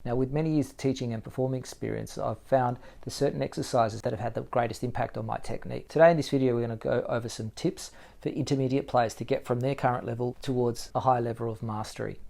Now, with many years of teaching and performing experience, I've found there's certain exercises that have had the greatest impact on my technique. Today in this video, we're going to go over some tips for intermediate players to get from their current level towards a high level of mastery.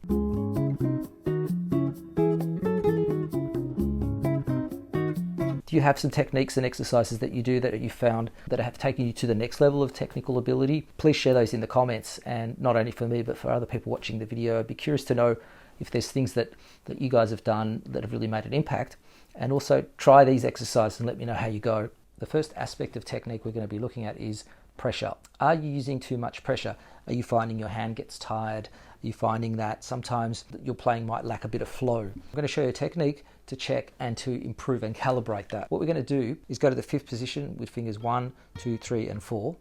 Do you have some techniques and exercises that you do that you found that have taken you to the next level of technical ability? Please share those in the comments, and not only for me, but for other people watching the video. I'd be curious to know if there's things that you guys have done that have really made an impact, and also try these exercises and let me know how you go. The first aspect of technique we're going to be looking at is pressure. Are you using too much pressure? Are you finding your hand gets tired? Are you finding that sometimes your playing might lack a bit of flow? I'm going to show you a technique to check and to improve and calibrate that. What we're going to do is go to the 5th position with fingers 1, 2, 3, and 4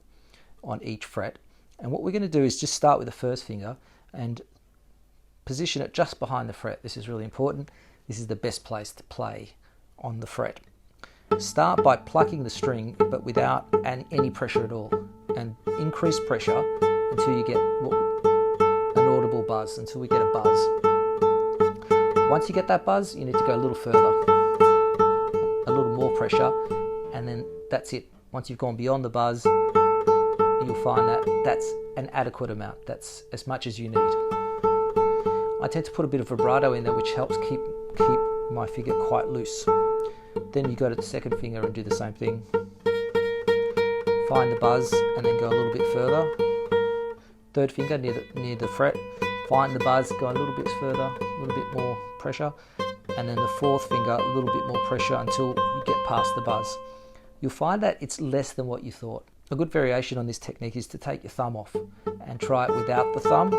on each fret. And what we're going to do is just start with the first finger and position it just behind the fret. This is really important. This is the best place to play on the fret. Start by plucking the string, but without any pressure at all, and increase pressure until you get an audible buzz, until we get a buzz. Once you get that buzz, you need to go a little further, a little more pressure, and then that's it. Once you've gone beyond the buzz, you'll find that that's an adequate amount. That's as much as you need. I tend to put a bit of vibrato in there, which helps keep my finger quite loose. Then you go to the second finger and do the same thing. Find the buzz and then go a little bit further. Third finger near the fret. Find the buzz, go a little bit further, a little bit more pressure. And then the fourth finger, a little bit more pressure until you get past the buzz. You'll find that it's less than what you thought. A good variation on this technique is to take your thumb off and try it without the thumb.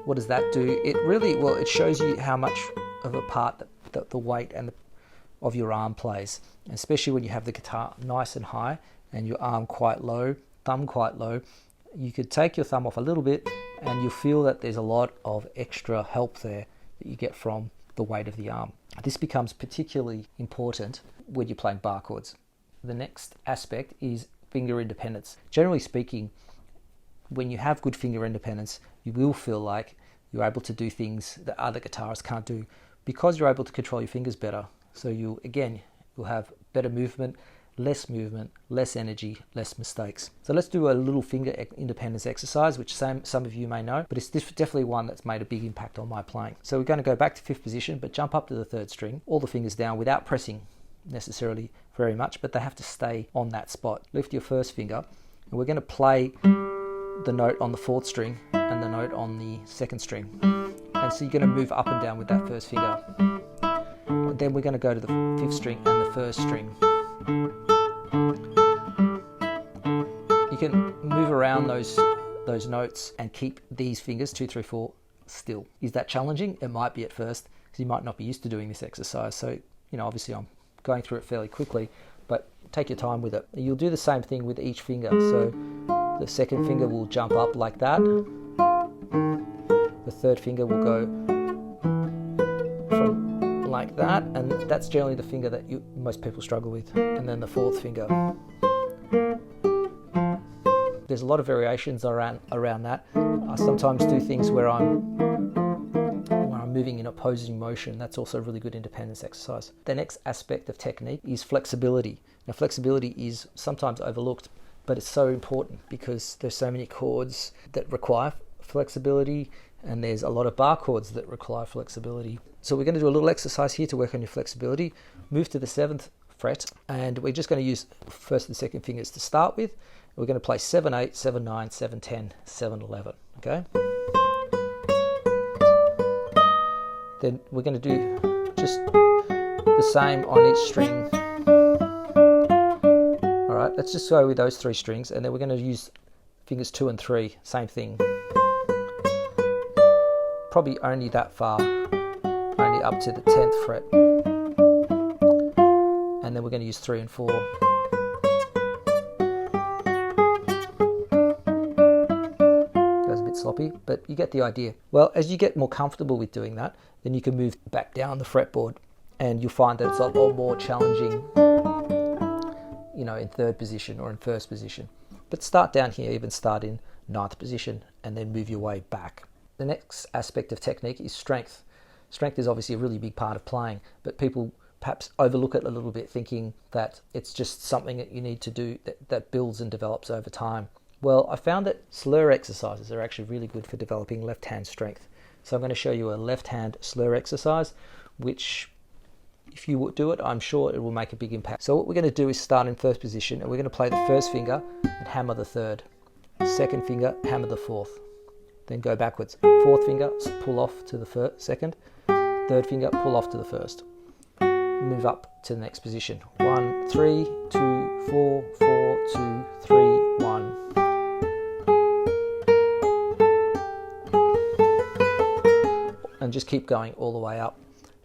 What does that do? It shows you how much of a part that the weight of your arm plays, and especially when you have the guitar nice and high and your arm quite low, thumb quite low. You could take your thumb off a little bit and you'll feel that there's a lot of extra help there that you get from the weight of the arm. This becomes particularly important when you're playing bar chords. The next aspect is finger independence. Generally speaking, when you have good finger independence, you will feel like you're able to do things that other guitarists can't do because you're able to control your fingers better. So you'll have better movement, less energy, less mistakes. So let's do a little finger independence exercise, which some of you may know, but it's definitely one that's made a big impact on my playing. So we're going to go back to 5th position, but jump up to the 3rd string, all the fingers down without pressing necessarily very much, but they have to stay on that spot. Lift your first finger, and we're going to play the note on the 4th string and the note on the 2nd string. And so you're going to move up and down with that first finger. And then we're going to go to the 5th string and the 1st string. You can move around those notes and keep these fingers, 2, 3, 4, still. Is that challenging? It might be at first, because you might not be used to doing this exercise. So, obviously I'm going through it fairly quickly, but take your time with it. You'll do the same thing with each finger. So the 2nd finger will jump up like that. The 3rd finger will go from like that, and that's generally the finger that most people struggle with. And then the 4th finger. There's a lot of variations around that. I sometimes do things where I'm moving in opposing motion. That's also a really good independence exercise. The next aspect of technique is flexibility. Now, flexibility is sometimes overlooked, but it's so important because there's so many chords that require flexibility, and there's a lot of bar chords that require flexibility. So we're going to do a little exercise here to work on your flexibility. Move to the 7th fret, and we're just going to use 1st and 2nd fingers to start with. We're going to play 7, 8, 7, 9, 7, 10, 7, 11. Okay? Then we're going to do just the same on each string. All right, let's just go with those 3 strings, and then we're going to use fingers 2 and 3, same thing. Probably only that far, only up to the 10th fret. And then we're going to use 3 and 4. Goes a bit sloppy, but you get the idea. Well, as you get more comfortable with doing that, then you can move back down the fretboard, and you'll find that it's a lot more challenging, in 3rd position or in 1st position. But start down here, even start in 9th position, and then move your way back. The next aspect of technique is strength. Strength is obviously a really big part of playing, but people perhaps overlook it a little bit, thinking that it's just something that you need to do that builds and develops over time. Well, I found that slur exercises are actually really good for developing left hand strength. So I'm going to show you a left hand slur exercise, which if you do it, I'm sure it will make a big impact. So what we're going to do is start in first position, and we're going to play the first finger and hammer the third. Second finger, hammer the fourth. Then go backwards. Fourth finger, pull off to the second. Third finger, pull off to the first. Move up to the next position. 1, 3, 2, 4, 4, 2, 3, 1. And just keep going all the way up.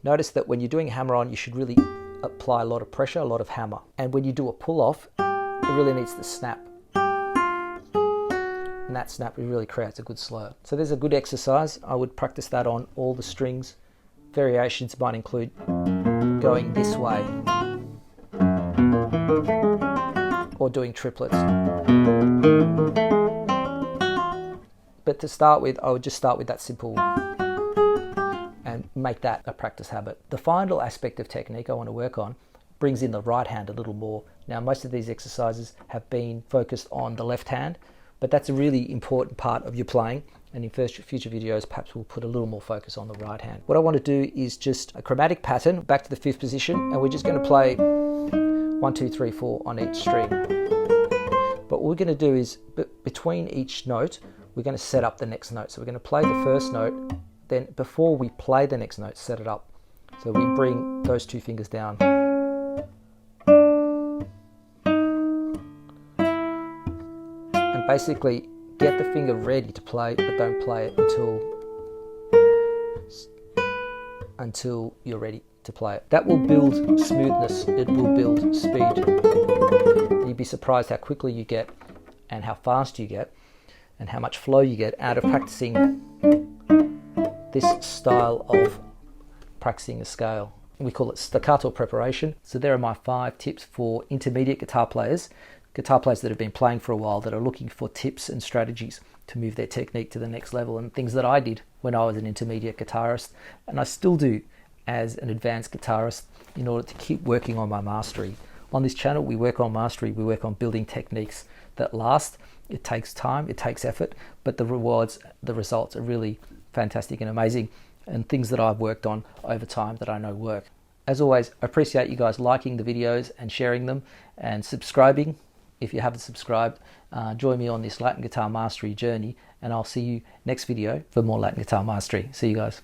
Notice that when you're doing hammer on, you should really apply a lot of pressure, a lot of hammer. And when you do a pull off, it really needs to snap. And that snap really creates a good slur. So there's a good exercise. I would practice that on all the strings. Variations might include going this way or doing triplets. But to start with, I would just start with that simple and make that a practice habit. The final aspect of technique I want to work on brings in the right hand a little more. Now, most of these exercises have been focused on the left hand, but that's a really important part of your playing. And in future videos, perhaps we'll put a little more focus on the right hand. What I want to do is just a chromatic pattern back to the fifth position, and we're just going to play 1, 2, 3, 4 on each string. But what we're going to do is between each note, we're going to set up the next note. So we're going to play the first note, then before we play the next note, set it up. So we bring those two fingers down. And basically get the finger ready to play, but don't play it until you're ready to play it. That will build smoothness, it will build speed. You'd be surprised how quickly you get and how fast you get and how much flow you get out of practicing this style of practicing a scale. We call it staccato preparation. So there are my 5 tips for intermediate guitar players that have been playing for a while, that are looking for tips and strategies to move their technique to the next level, and things that I did when I was an intermediate guitarist, and I still do as an advanced guitarist, in order to keep working on my mastery. On this channel, we work on mastery, we work on building techniques that last. It takes time, it takes effort, but the results are really fantastic and amazing, and things that I've worked on over time that I know work. As always, I appreciate you guys liking the videos and sharing them and subscribing. If you haven't subscribed, join me on this Latin guitar mastery journey, and I'll see you next video for more Latin guitar mastery. See you guys.